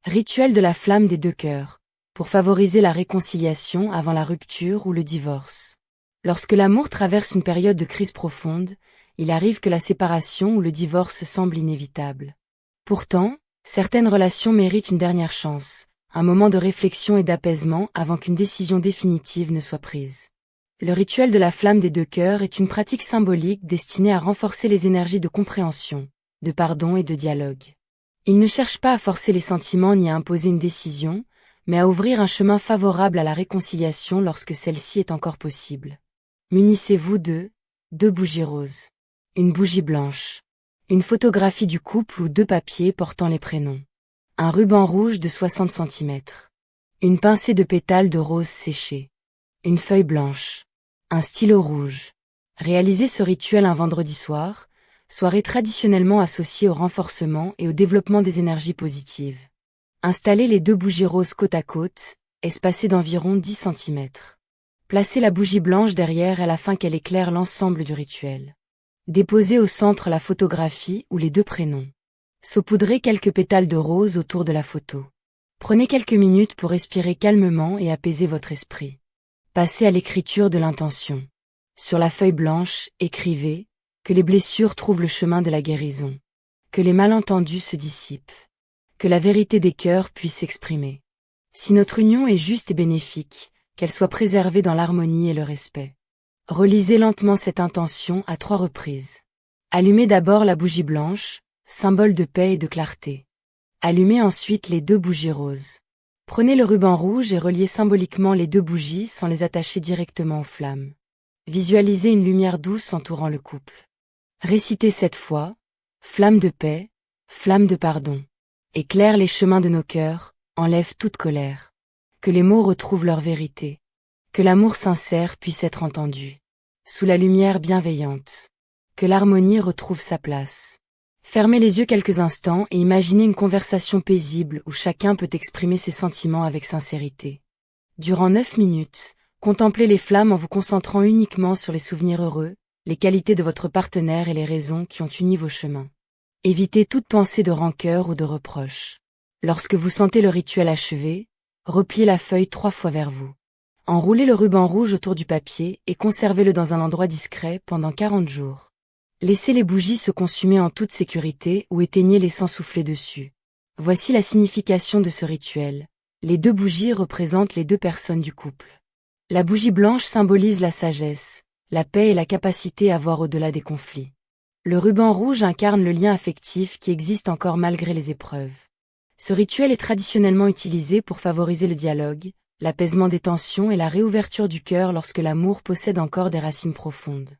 Rituel de la flamme des deux cœurs, pour favoriser la réconciliation avant la rupture ou le divorce. Lorsque l'amour traverse une période de crise profonde, il arrive que la séparation ou le divorce semble inévitable. Pourtant, certaines relations méritent une dernière chance, un moment de réflexion et d'apaisement avant qu'une décision définitive ne soit prise. Le rituel de la flamme des deux cœurs est une pratique symbolique destinée à renforcer les énergies de compréhension, de pardon et de dialogue. Il ne cherche pas à forcer les sentiments ni à imposer une décision, mais à ouvrir un chemin favorable à la réconciliation lorsque celle-ci est encore possible. Munissez-vous de 2 bougies roses, une bougie blanche, une photographie du couple ou 2 papiers portant les prénoms, un ruban rouge de 60 cm, une pincée de pétales de rose séchés, une feuille blanche, un stylo rouge. Réalisez ce rituel un vendredi soir, soirée traditionnellement associée au renforcement et au développement des énergies positives. Installez les 2 bougies roses côte à côte, espacées d'environ 10 cm. Placez la bougie blanche derrière elle afin qu'elle éclaire l'ensemble du rituel. Déposez au centre la photographie ou les 2 prénoms. Saupoudrez quelques pétales de rose autour de la photo. Prenez quelques minutes pour respirer calmement et apaiser votre esprit. Passez à l'écriture de l'intention. Sur la feuille blanche, écrivez « Que les blessures trouvent le chemin de la guérison. Que les malentendus se dissipent. Que la vérité des cœurs puisse s'exprimer. Si notre union est juste et bénéfique, qu'elle soit préservée dans l'harmonie et le respect. » Relisez lentement cette intention à 3 reprises. Allumez d'abord la bougie blanche, symbole de paix et de clarté. Allumez ensuite les 2 bougies roses. Prenez le ruban rouge et reliez symboliquement les 2 bougies sans les attacher directement aux flammes. Visualisez une lumière douce entourant le couple. Récitez cette fois, flamme de paix, flamme de pardon. Éclaire les chemins de nos cœurs, enlève toute colère. Que les mots retrouvent leur vérité. Que l'amour sincère puisse être entendu. Sous la lumière bienveillante. Que l'harmonie retrouve sa place. Fermez les yeux quelques instants et imaginez une conversation paisible où chacun peut exprimer ses sentiments avec sincérité. Durant 9 minutes, contemplez les flammes en vous concentrant uniquement sur les souvenirs heureux, les qualités de votre partenaire et les raisons qui ont uni vos chemins. Évitez toute pensée de rancœur ou de reproche. Lorsque vous sentez le rituel achevé, repliez la feuille 3 fois vers vous. Enroulez le ruban rouge autour du papier et conservez-le dans un endroit discret pendant 40 jours. Laissez les bougies se consumer en toute sécurité ou éteignez-les sans souffler dessus. Voici la signification de ce rituel. Les 2 bougies représentent les 2 personnes du couple. La bougie blanche symbolise la sagesse, la paix et la capacité à voir au-delà des conflits. Le ruban rouge incarne le lien affectif qui existe encore malgré les épreuves. Ce rituel est traditionnellement utilisé pour favoriser le dialogue, l'apaisement des tensions et la réouverture du cœur lorsque l'amour possède encore des racines profondes.